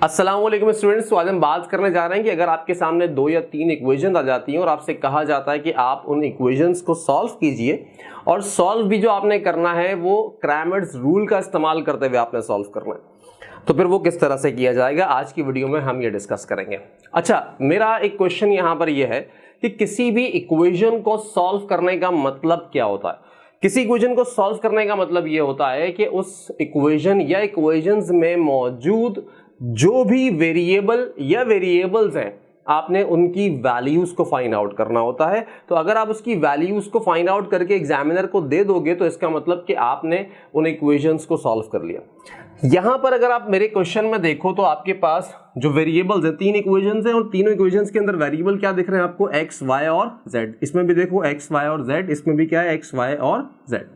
अस्सलाम वालेकुम स्टूडेंट्स। तो आज हम बात करने जा रहे हैं कि अगर आपके सामने 2 या 3 इक्वेशन आ जाती हैं और आपसे कहा जाता है कि आप उन इक्वेशंस को सॉल्व कीजिए और सॉल्व भी जो आपने करना है वो क्रैमर्स रूल का इस्तेमाल करते हुए आपने सॉल्व करना है, तो फिर वो किस तरह से किया जाएगा आज की वीडियो में हम ये डिस्कस करेंगे। अच्छा, मेरा एक क्वेश्चन यहाँ पर ये है कि किसी भी इक्वेशन को सॉल्व करने का मतलब क्या होता है। किसी इक्वेशन को सॉल्व करने का मतलब ये होता है कि उस इक्वेशन या इक्वेशंस में मौजूद जो भी वेरिएबल या वेरिएबल्स हैं आपने उनकी वैल्यूज को फाइंड आउट करना होता है। तो अगर आप उसकी वैल्यूज को फाइंड आउट करके एग्जामिनर को दे दोगे तो इसका मतलब कि आपने उन इक्वेशंस को सॉल्व कर लिया। यहां पर अगर आप मेरे क्वेश्चन में देखो तो आपके पास जो वेरिएबल्स हैं 3 इक्वेशंस हैं और तीनों इक्वेशंस के अंदर वेरिएबल क्या दिख रहे हैं आपको, एक्स वाई और जेड। इसमें भी देखो एक्स वाई और जेड, इसमें भी क्या है एक्स वाई और जेड।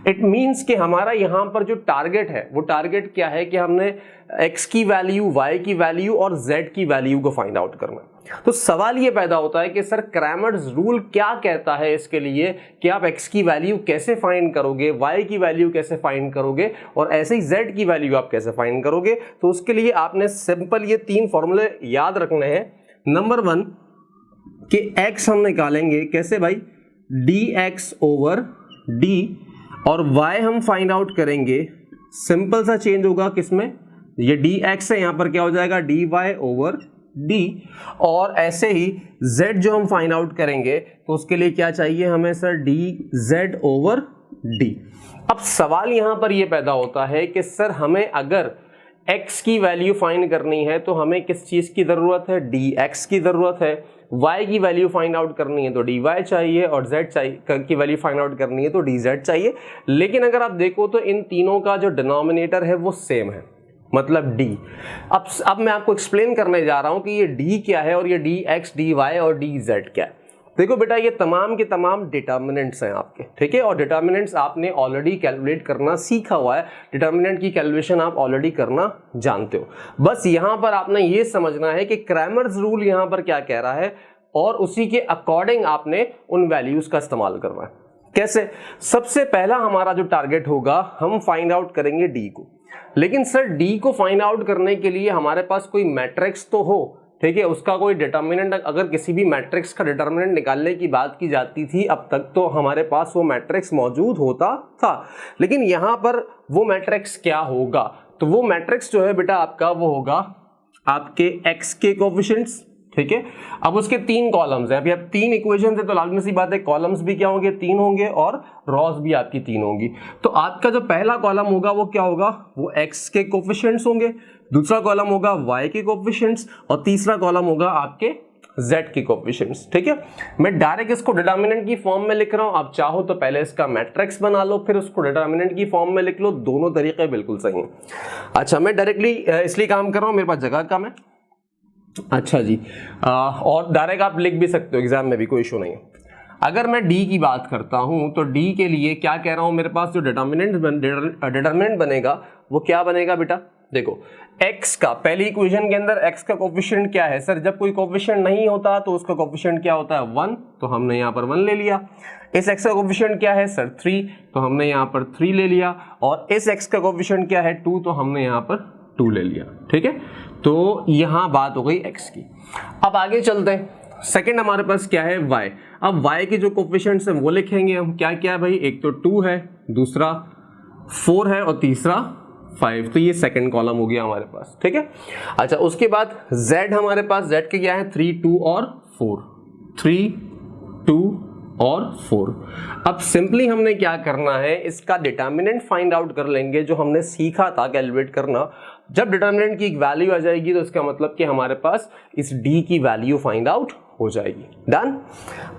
इट मीन्स कि हमारा यहां पर जो टारगेट है वो टारगेट क्या है कि हमने x की वैल्यू, y की वैल्यू और z की वैल्यू को फाइंड आउट करना है। तो सवाल ये पैदा होता है कि सर क्रैमर्स रूल क्या कहता है इसके लिए कि आप x की वैल्यू कैसे फाइंड करोगे, y की वैल्यू कैसे फाइंड करोगे और ऐसे ही z की वैल्यू आप कैसे फाइंड करोगे। तो उसके लिए आपने सिंपल ये 3 फॉर्मूले याद रखने हैं। नंबर 1 कि x हम निकालेंगे कैसे भाई, dx ओवर d, और y हम फाइंड आउट करेंगे, सिंपल सा चेंज होगा किसमें, ये dx है, यहां पर क्या हो जाएगा dy ओवर d, और ऐसे ही z जो हम फाइंड आउट करेंगे तो उसके लिए क्या चाहिए हमें सर, dz ओवर d। अब सवाल यहां पर यह पैदा होता है कि सर हमें अगर x की वैल्यू फाइंड करनी है तो हमें किस चीज की जरूरत है, dx की जरूरत है। y की वैल्यू फाइंड आउट करनी है तो dy चाहिए और z की वैल्यू फाइंड आउट करनी है तो dz चाहिए। लेकिन अगर आप देखो तो इन तीनों का जो डिनोमिनेटर है वो सेम है, मतलब d। अब मैं आपको एक्सप्लेन करने जा रहा हूं कि ये d क्या है और ये dx, dy और dz क्या है। देखो बेटा, ये तमाम के तमाम डिटर्मिनेंट्स हैं आपके, ठीक है, और डिटर्मिनेंट्स आपने ऑलरेडी कैलकुलेट करना सीखा हुआ है, डिटर्मिनेंट की कैलकुलेशन आप ऑलरेडी करना जानते हो। बस यहां पर आपने ये समझना है कि क्रैमर्स रूल यहां पर क्या कह रहा है और उसी के अकॉर्डिंग आपने उन वैल्यूज का इस्तेमाल करना है। कैसे? सबसे पहला हमारा जो टारगेट होगा, हम फाइंड आउट करेंगे डी को। लेकिन सर डी को फाइंड आउट करने के लिए हमारे पास कोई मैट्रिक्स तो हो, ठीक है, उसका कोई डिटर्मिनेंट। अगर किसी भी मैट्रिक्स का डिटर्मिनेंट निकालने की बात की जाती थी अब तक तो हमारे पास वो मैट्रिक्स मौजूद होता था। लेकिन यहां पर वो मैट्रिक्स क्या होगा, तो वो मैट्रिक्स जो है बेटा आपका वो होगा आपके x के कोएफिशिएंट्स, ठीक है। अब उसके 3 कॉलम्स हैं, अभी अब 3 इक्वेशन है तो लाजमी सी बात है कॉलम्स भी क्या होंगे, 3 होंगे और रॉस भी आपकी 3 होंगी। तो आपका जो पहला कॉलम होगा वो क्या होगा, वो x के कोएफिशिएंट्स होंगे, दूसरा कॉलम होगा y के कोएफिशिएंट्स और तीसरा कॉलम होगा आपके z के कोएफिशिएंट्स, ठीक है। मैं डायरेक्ट इसको डिटर्मिनेंट की फॉर्म में लिख रहा हूं, आप चाहो तो पहले इसका मैट्रिक्स बना लो फिर उसको डिटर्मिनेंट की फॉर्म में लिख लो, दोनों तरीके बिल्कुल सही हैं। अच्छा, मैं डायरेक्टली इसलिए काम कर रहा हूं, मेरे पास जगह कम है। अच्छा जी, और डायरेक्ट आप लिख भी सकते हो एग्जाम में भी, कोई इशू नहीं है। अगर मैं डी की बात करता हूं तो डी के लिए क्या कह रहा हूं, मेरे पास जो डिटर्मिनेंट बनेगा वो क्या बनेगा बेटा, देखो x का, पहली इक्वेशन के अंदर x का कोएफिशिएंट क्या है सर, जब कोई कोएफिशिएंट नहीं होता तो उसका कोएफिशिएंट क्या होता है 1, तो हमने यहां पर 1 ले लिया। इस x का कोएफिशिएंट क्या है सर 3, तो हमने यहां पर 3 ले लिया, और इस x का कोएफिशिएंट क्या है 2, तो हमने यहां पर 2 ले लिया, ठीक है। तो यहां बात हो गई x की। अब आगे चलते हैं, सेकंड हमारे पास क्या है y। अब y के जो कोएफिशिएंट्स हैं वो लिखेंगे हम, क्या क्या है भाई, एक तो 2 है, दूसरा 4 है और तीसरा 5, तो ये सेकंड कॉलम हो गया हमारे पास, ठीक है। अच्छा, उसके बाद z हमारे पास, z के क्या है 3, 2 और 4, 3, 2 और 4। अब सिंपली हमने क्या करना है, इसका डिटर्मिनेंट फाइंड आउट कर लेंगे जो हमने सीखा था कैलकुलेट करना। जब डिटर्मिनेंट की एक वैल्यू आ जाएगी तो इसका मतलब कि हमारे पास इस d की वैल्यू फाइंड आउट हो जाएगी। डन।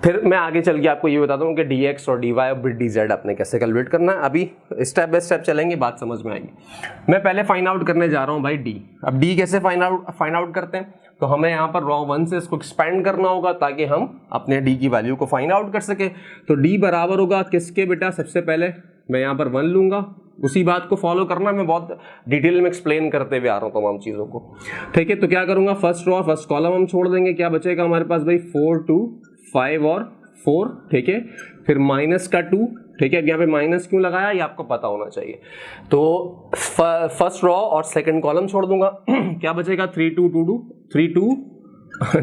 फिर मैं आगे चल के आपको ये बताता हूँ कि dx और dy और dz आपने कैसे कैलकुलेट करना है। अभी स्टेप बाय स्टेप चलेंगे, बात समझ में आएगी। मैं पहले फाइंड आउट करने जा रहा हूँ भाई d। अब d कैसे फाइंड आउट करते हैं, तो हमें यहाँ पर रॉ 1 से इसको एक्सपेंड करना होगा ताकि हम अपने d की वैल्यू को फाइंड आउट कर सके। तो d बराबर होगा किसके बेटा, सबसे पहले मैं यहाँ पर 1 लूंगा, उसी बात को फॉलो करना, मैं बहुत डिटेल में एक्सप्लेन करते हुए आ रहा हूँ तमाम चीज़ों को, ठीक है। तो क्या करूंगा, फर्स्ट रो फर्स्ट कॉलम हम छोड़ देंगे, क्या बचेगा हमारे पास भाई 4, 2, 5 और 4, ठीक है। फिर माइनस का 2, ठीक है। अब यहाँ पे माइनस क्यों लगाया ये आपको पता होना चाहिए। तो फर्स्ट रो और सेकंड कॉलम छोड़ दूंगा क्या बचेगा 3 2 2 3 2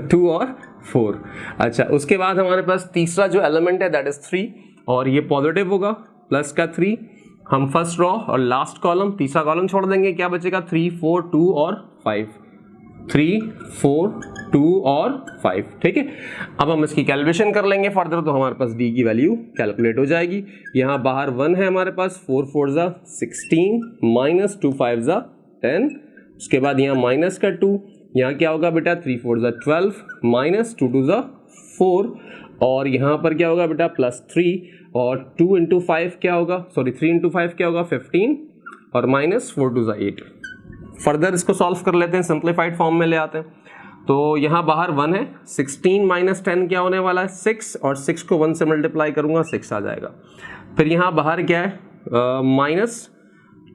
2 और 4। अच्छा, उसके बाद हमारे पास तीसरा जो एलिमेंट है दैट इज 3 और ये पॉजिटिव होगा प्लस का 3। हम फर्स्ट रो और लास्ट कॉलम तीसरा कॉलम छोड़ देंगे, क्या बचेगा 3 4 2 और 5, 3 4 2 और 5। ठीक है, अब हम इसकी कैलकुलेशन कर लेंगे फर्दर, तो हमारे पास d की वैल्यू कैलकुलेट हो जाएगी। यहाँ बाहर 1 है हमारे पास, 4 4 जा 16 माइनस 2 5 जा 10, उसके बाद यहाँ माइनस का 2, यहाँ क्या होगा बेटा 3 4 जा 12 माइनस 2 2 जा 4, और यहाँ पर क्या होगा बेटा प्लस 3 और 2 इंटू 5 क्या होगा, सॉरी 3 इंटू 5 क्या होगा 15 और माइनस 4 2 जा 8। फर्दर इसको सॉल्व कर लेते हैं, सिंप्लीफाइड फॉर्म में ले आते हैं। तो यहाँ बाहर 1 है, 16 माइनस 10 क्या होने वाला है 6, और 6 को 1 से मल्टीप्लाई करूंगा 6 आ जाएगा। फिर यहाँ बाहर क्या है माइनस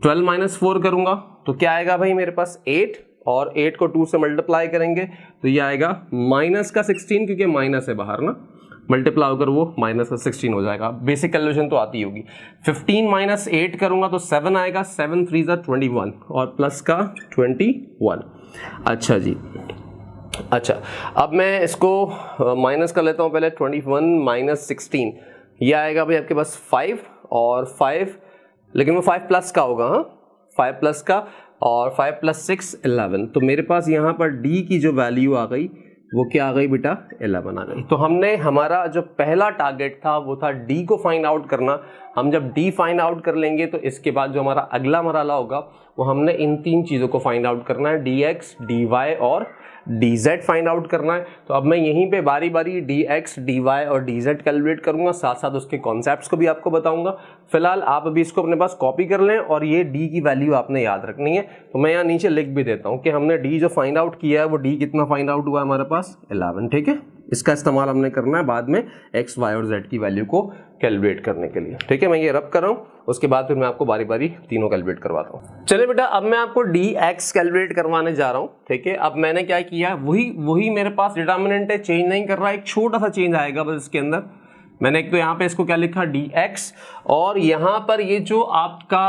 12 माइनस 4 करूंगा तो क्या आएगा भाई मेरे पास 8, और 8 को 2 से मल्टीप्लाई करेंगे तो ये आएगा माइनस का 16, क्योंकि माइनस है बाहर ना, मल्टीप्लाई होकर वो माइनस का 16 हो जाएगा। बेसिक कैलकुलेशन तो आती होगी। 15 माइनस 8 करूंगा तो 7 आएगा, 7 3 जा 21 और प्लस का 21। अच्छा जी, अच्छा अब मैं इसको माइनस कर लेता हूँ पहले। 21 माइनस 16 ये आएगा भाई आपके पास 5 और 5, लेकिन वो 5 प्लस का होगा, हाँ 5 प्लस का, और 5 प्लस 6 11। तो मेरे पास यहाँ पर d की जो वैल्यू आ गई वो क्या आ गई बेटा 11 आ गई। तो हमने हमारा जो पहला टारगेट था वो था d को फाइंड आउट करना। हम जब d फाइंड आउट कर लेंगे तो इसके बाद जो हमारा अगला मरहला होगा वो हमने इन 3 चीज़ों को फाइंड आउट करना है, dx, dy और dz फाइंड आउट करना है। तो अब मैं यहीं पे बारी बारी dx, dy और dz कैलकुलेट करूंगा, साथ साथ उसके कॉन्सेप्ट्स को भी आपको बताऊंगा। फिलहाल आप अभी इसको अपने पास कॉपी कर लें और ये d की वैल्यू आपने याद रखनी है। तो मैं यहाँ नीचे लिख भी देता हूँ कि हमने d जो फाइंड आउट किया है वो d कितना फाइंड आउट हुआ है हमारे पास 11। ठीक है, इसका इस्तेमाल हमने करना है बाद में x, y और z की वैल्यू को कैलकुलेट करने के लिए। ठीक है, मैं ये रब कर रहा हूँ, उसके बाद फिर मैं आपको बारी बारी तीनों कैलकुलेट करवाता हूँ। चलिए बेटा, अब मैं आपको dx कैलकुलेट करवाने जा रहा हूँ। ठीक है, अब मैंने क्या किया, वही मेरे पास डिटर्मिनेंट है, चेंज नहीं कर रहा, एक छोटा सा चेंज आएगा बस इसके अंदर। मैंने एक तो यहाँ पे इसको क्या लिखा dx, और यहाँ पर ये जो आपका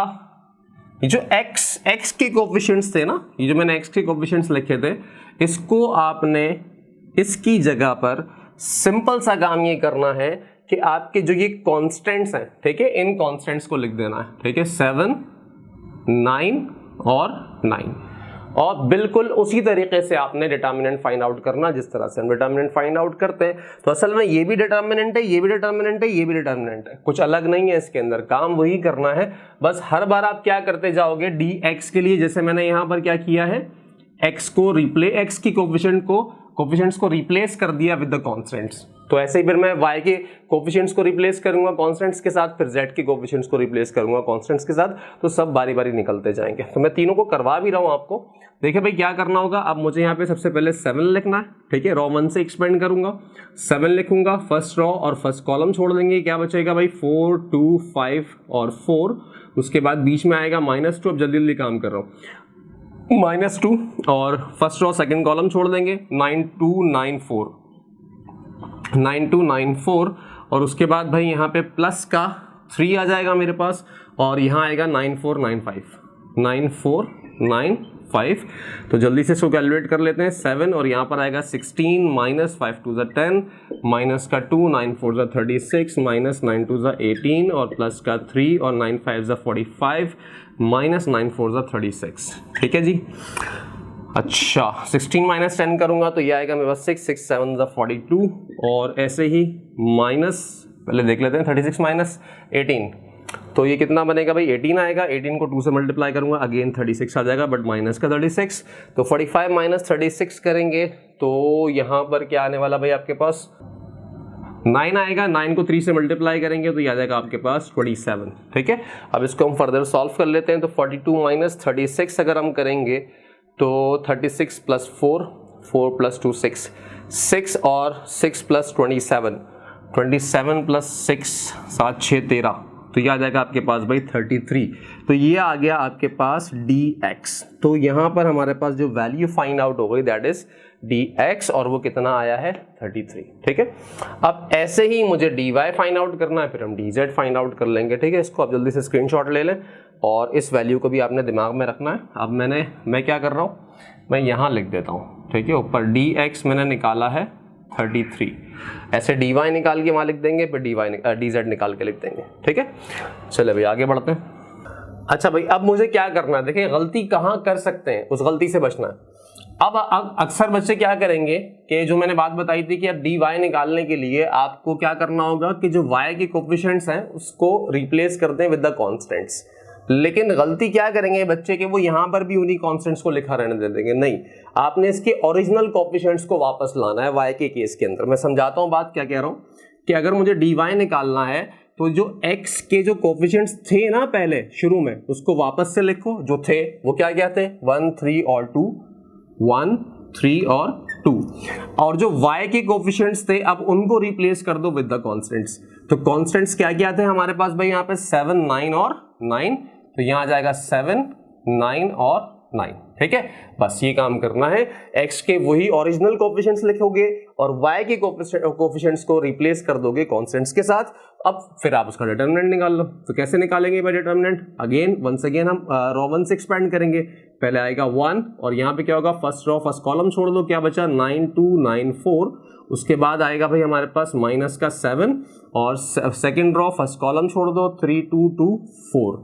जो x के कोफिशिएंट्स थे ना, ये जो मैंने x के कोफिशिएंट्स लिखे थे, इसको आपने इसकी जगह पर सिंपल सा काम ये करना है कि आपके जो ये कांस्टेंट्स हैं, ठीक है, इन कांस्टेंट्स को लिख देना है। ठीक है, 7 9 और 9, और बिल्कुल उसी तरीके से आपने डिटर्मिनेंट फाइंड आउट करना जिस तरह से हम डिटर्मिनेंट फाइंड आउट करते हैं। तो असल में ये भी डिटर्मिनेंट है, ये भी डिटर्मिनेंट है, ये भी डिटर्मिनेंट है, कुछ अलग नहीं है इसके अंदर, काम वही करना है। बस हर बार आप क्या करते जाओगे, dx के लिए जैसे मैंने यहाँ पर क्या किया है, x की कोफिशिएंट्स को रिप्लेस कर दिया विद द कांस्टेंट्स, तो ऐसे ही फिर मैं y के कोफिशिएंट्स को रिप्लेस करूंगा कांस्टेंट्स के साथ, फिर z के कोफिशिएंट्स को रिप्लेस करूंगा कांस्टेंट्स के साथ, तो सब बारी बारी निकलते जाएंगे। तो मैं तीनों को करवा भी रहा हूं आपको। देखिए भाई क्या करना होगा, अब मुझे यहाँ पे सबसे पहले 7 लिखना है। ठीक है, रो 1 से एक्सपेंड करूंगा, 7 लिखूंगा, फर्स्ट रो और फर्स्ट कॉलम छोड़ देंगे, क्या बचेगा भाई 4 2 5 और 4, उसके बाद बीच में आएगा -2। अब जल्दी जल्दी काम कर रहा हूँ, -2 और फर्स्ट रो सेकंड कॉलम छोड़ देंगे, 9 2 9 4 9 2 9 4, और उसके बाद भाई यहाँ पे प्लस का 3 आ जाएगा मेरे पास, और यहाँ आएगा 9 4 9 5 9 4 9 5। तो जल्दी से इसको कैलकुलेट कर लेते हैं, 7 और यहाँ पर आएगा 16 माइनस 5 2 जा 10 माइनस का 2 9 4 जा 36 माइनस 9 2 जा 18 और प्लस का 3 और 9 5 जा 45 माइनस 9 4 जा 36। ठीक है जी, अच्छा 16 माइनस 10 करूंगा तो ये आएगा मेरे पास 6 6 7 जा 42, और ऐसे ही माइनस पहले देख लेते हैं 36 माइनस 18, तो ये कितना बनेगा भाई 18 आएगा, 18 को 2 से मल्टीप्लाई करूंगा अगेन 36 आ जाएगा, बट माइनस का 36, तो 45 माइनस 36 करेंगे तो यहाँ पर क्या आने वाला भाई आपके पास 9 आएगा, 9 को 3 से मल्टीप्लाई करेंगे तो ये आ जाएगा आपके पास 27। ठीक है, अब इसको हम फर्दर सॉल्व कर लेते हैं। तो 42 माइनस 36 अगर हम करेंगे तो 36 प्लस 4 4 प्लस 2 6 6 और 6 प्लस 27 27 प्लस 6 7 6 13 तो ये आ जाएगा आपके पास भाई 33। तो ये आ गया आपके पास dx। तो यहाँ पर हमारे पास जो वैल्यू फाइंड आउट हो गई दैट इज dx, और वो कितना आया है 33। ठीक है, अब ऐसे ही मुझे dy फाइंड आउट करना है, फिर हम dz फाइंड आउट कर लेंगे। ठीक है, इसको आप जल्दी से स्क्रीनशॉट ले लें और इस वैल्यू को भी आपने दिमाग में रखना है। अब मैं क्या कर रहा हूँ, मैं यहाँ लिख देता हूँ। ठीक है, ऊपर dx मैंने निकाला है 33, ऐसे dy निकाल के वहाँ लिख देंगे, फिर dz निकाल के लिख देंगे। ठीक है, चले भाई आगे बढ़ते हैं। अच्छा भाई, अब मुझे क्या करना है, देखिए गलती कहाँ कर सकते हैं, उस गलती से बचना है। अब अक्सर बच्चे क्या करेंगे कि जो मैंने बात बताई थी कि अब dy निकालने के लिए आपको क्या करना होगा कि जो y के कोफिशिएंट्स हैं उसको रिप्लेस कर दें विद द कांस्टेंट्स। लेकिन गलती क्या करेंगे बच्चे कि वो यहां पर भी उन्हीं कांस्टेंट्स को लिखा रहने दे देंगे। नहीं, आपने इसके ओरिजिनल कोफिशिएंट्स को वापस लाना है y के केस के अंदर। मैं समझाता हूं बात क्या कह रहा हूं कि अगर मुझे dy निकालना है तो जो x के जो कोफिशिएंट्स थे ना पहले शुरू में, उसको वापस से लिखो। जो थे वो क्या क्या थे, 1 3 और 2, 1 3 और 2। और जो y के कोफिशिएंट्स थे अब उनको रिप्लेस कर दो विद द कांस्टेंट्स। तो कांस्टेंट्स क्या क्या थे हमारे पास भाई, यहाँ पे 7 9 और 9, तो यहाँ आ जाएगा 7 9 और 9। ठीक है, बस ये काम करना है। x के वही ओरिजिनल कोफिशिएंट्स लिखोगे और y के कोफिशिएंट्स को रिप्लेस कर दोगे कांस्टेंट्स के साथ। अब फिर आप उसका डिटरमिनेंट निकाल लो। तो कैसे निकालेंगे भाई डिटरमिनेंट, वंस अगेन हम रो 1 से एक्सपेंड करेंगे। पहले आएगा 1 और यहाँ पे क्या होगा, फर्स्ट रो फर्स्ट कॉलम छोड़ दो, क्या बचा 9 2 9 4। उसके बाद आएगा भाई हमारे पास माइनस का 7 और सेकेंड रो फर्स्ट कॉलम छोड़ दो, 3 2 2 4,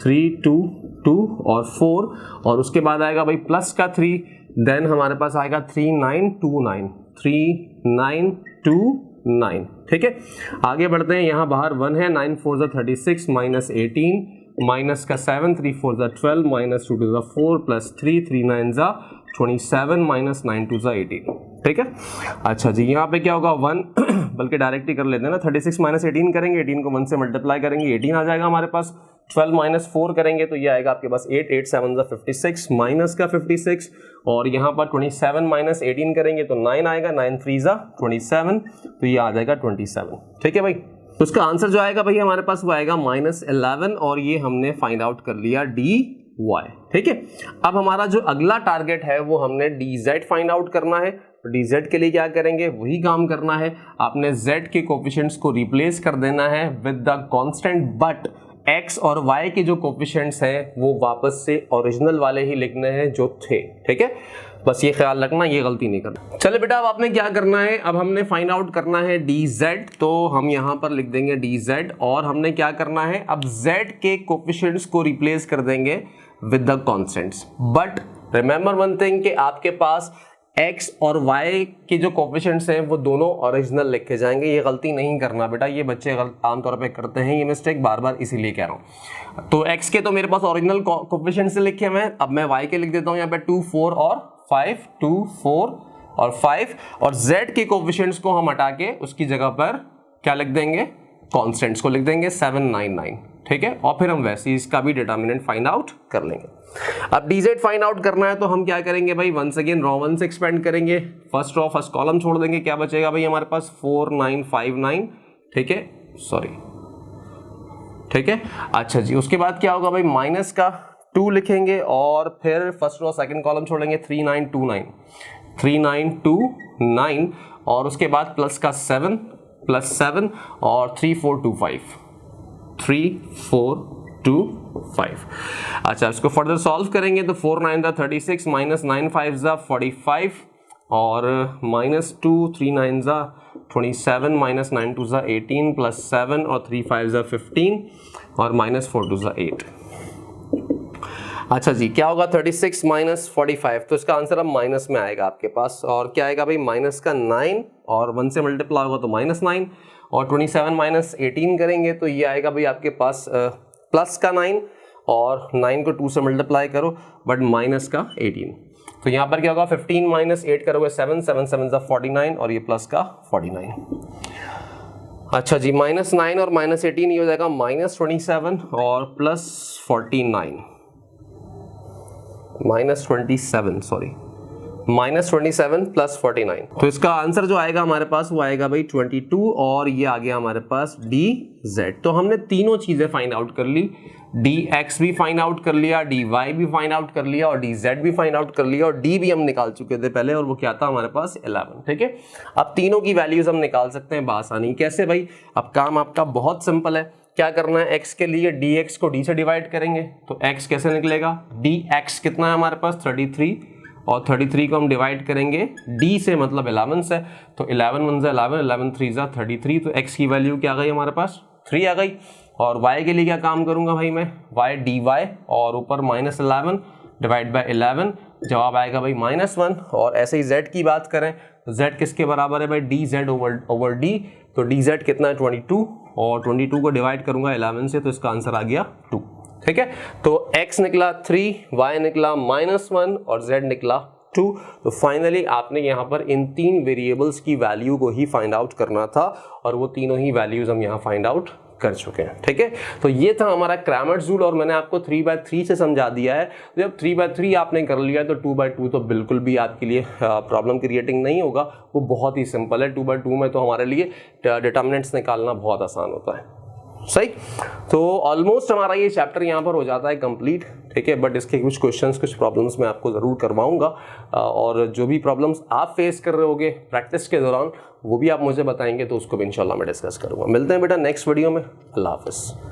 3 2 2 और 4। और उसके बाद आएगा भाई प्लस का 3, देन हमारे पास आएगा 3 9 2 9, 3 9 2 9। ठीक है, आगे बढ़ते हैं। यहाँ बाहर 1 है, 9 4 जा 36 माइनस 18, माइनस का 7 3 4 जा 12 माइनस 2 2 जा 4 प्लस 3 3 9 जा 27 माइनस 9 2 जा 18। ठीक है, अच्छा जी, यहाँ पे क्या होगा 1 बल्कि डायरेक्ट ही कर लेते हैं ना, 36 माइनस 18 करेंगे, 18 को 1 से मल्टीप्लाई करेंगे, 18 आ जाएगा हमारे पास। 12 माइनस 4 करेंगे तो ये आएगा आपके पास 8 8 7 जा 56 माइनस का 56, और यहाँ पर 27 माइनस 18 करेंगे तो 9 आएगा, 9 3 जा 27, तो ये आ जाएगा 27। ठीक है भाई, तो उसका आंसर जो आएगा भाई हमारे पास वो आएगा -11, और ये हमने फाइंड आउट कर लिया dy। ठीक है, अब हमारा जो अगला टारगेट है वो हमने dz फाइंड आउट करना है। तो dz के लिए क्या करेंगे, वही काम करना है, आपने z के कोफिशिएंट्स को रिप्लेस कर देना है with the constant, but x और y के जो कोफिशिएंट्स हैं वो वापस से ओरिजिनल वाले ही लिखने हैं जो थे। ठीक है, बस ये ख्याल रखना, ये गलती नहीं करना। चले बेटा, अब आपने क्या करना है, अब हमने फाइंड आउट करना है dz, तो हम यहाँ पर लिख देंगे dz, और हमने क्या करना है, अब z के कोफिशिएंट्स को रिप्लेस कर देंगे with the constants. But remember one thing कि आपके पास x और y के जो कोफिशिएंट्स हैं वो दोनों ओरिजिनल लिखे जाएंगे। ये गलती नहीं करना बेटा, ये बच्चे आमतौर पे करते हैं ये मिस्टेक, बार बार इसीलिए कह रहा हूँ। तो x के तो मेरे पास ओरिजिनल कोफिशिएंट्स लिखे हुए हैं, अब मैं y के लिख देता हूँ यहाँ पे 2 4 और 5, 2 4 और 5, और z के कोफिशिएंट्स को हम हटा के उसकी जगह पर क्या लिख देंगे, कांस्टेंट्स को लिख देंगे 7 9 9। ठीक है, और फिर हम वैसे ही इसका भी डिटरमिनेंट फाइंड आउट कर लेंगे। अब dz फाइंड आउट करना है तो हम क्या करेंगे भाई, वंस अगेन रो 1 से एक्सपेंड करेंगे, फर्स्ट रो फर्स्ट कॉलम छोड़ देंगे, क्या बचेगा भाई हमारे पास 4 9 5 9। ठीक है, सॉरी, ठीक है, अच्छा जी, उसके बाद क्या होगा भाई, माइनस का 2 लिखेंगे और फिर फर्स्ट रो सेकंड कॉलम छोड़ेंगे, 3 9 2 9, 3 9 2 9, और उसके बाद प्लस का 7 प्लस 7 और 3 4 2 5, 3 4 2 5। अच्छा, इसको फर्दर सॉल्व करेंगे तो 4 9 जा 36 माइनस 9 5 जा 45, और माइनस 2 3 9 जा 27 माइनस 9 2 जा 18 प्लस 7 और 3 5 जा 15 और माइनस 4 2 जा 8। अच्छा जी, क्या होगा 36 माइनस 45, तो इसका आंसर अब माइनस में आएगा आपके पास, और क्या आएगा भाई माइनस का 9 और 1 से मल्टीप्लाई होगा तो माइनस 9, और 27 माइनस 18 करेंगे तो ये आएगा भाई आपके पास प्लस का 9, और 9 को 2 से मल्टीप्लाई करो बट माइनस का 18। तो यहाँ पर क्या होगा, 15 माइनस 8 करोगे 7 7 7 जा 49, और ये प्लस का 49। अच्छा जी, माइनस 9 और माइनस 18 ये हो जाएगा माइनस 27 और प्लस 49, माइनस 27 सॉरी -27 + 49। तो इसका आंसर जो आएगा हमारे पास वो आएगा भाई 22 और ये आ गया हमारे पास dz। तो हमने तीनों चीजें फाइंड आउट कर ली, dx भी फाइंड आउट कर लिया, dy भी फाइंड आउट कर लिया और dz भी फाइंड आउट कर लिया और d भी हम निकाल चुके थे पहले और वो क्या था हमारे पास 11। ठीक है, अब तीनों की वैल्यूज हम निकाल सकते हैं बआसानी। कैसे भाई? अब काम आपका बहुत सिंपल है। क्या करना है, x के लिए dx को d से डिवाइड करेंगे तो x कैसे निकलेगा, dx कितना है हमारे पास 33 और 33 को हम डिवाइड करेंगे d से, मतलब 11 से, तो 11 1 11, 11 3 33, तो x की वैल्यू क्या आ गई हमारे पास 3 आ गई। और y के लिए क्या काम करूंगा भाई मैं, y dy और ऊपर -11 डिवाइड बाय 11, जवाब आएगा भाई -1। और ऐसे ही z की बात करें तो z किसके बराबर है भाई, dz ओवर d, तो dz कितना है 22 और 22 को डिवाइड करूंगा 11 से, तो इसका आंसर आ गया 2। ठीक है, तो x निकला 3, y निकला -1 और z निकला 2। तो फाइनली आपने यहाँ पर इन तीन वेरिएबल्स की वैल्यू को ही फाइंड आउट करना था और वो तीनों ही वैल्यूज हम यहाँ फाइंड आउट कर चुके हैं। ठीक है, तो ये था हमारा क्रैमर्स रूल और मैंने आपको 3/3 से समझा दिया है। तो जब 3/3 आपने कर लिया तो 2/2 तो बिल्कुल भी आपके लिए प्रॉब्लम क्रिएटिंग नहीं होगा, वो बहुत ही सिंपल है। 2/2 में तो हमारे लिए डिटर्मिनेंट्स निकालना बहुत आसान होता है। सही, तो ऑलमोस्ट हमारा ये चैप्टर यहाँ पर हो जाता है कंप्लीट। ठीक है, बट इसके कुछ क्वेश्चंस, कुछ प्रॉब्लम्स मैं आपको ज़रूर करवाऊंगा और जो भी प्रॉब्लम्स आप फेस कर रहे होगे प्रैक्टिस के दौरान वो भी आप मुझे बताएंगे, तो उसको भी इंशाल्लाह मैं डिस्कस करूंगा। मिलते हैं बेटा नेक्स्ट वीडियो में। अल्लाह हाफिज़।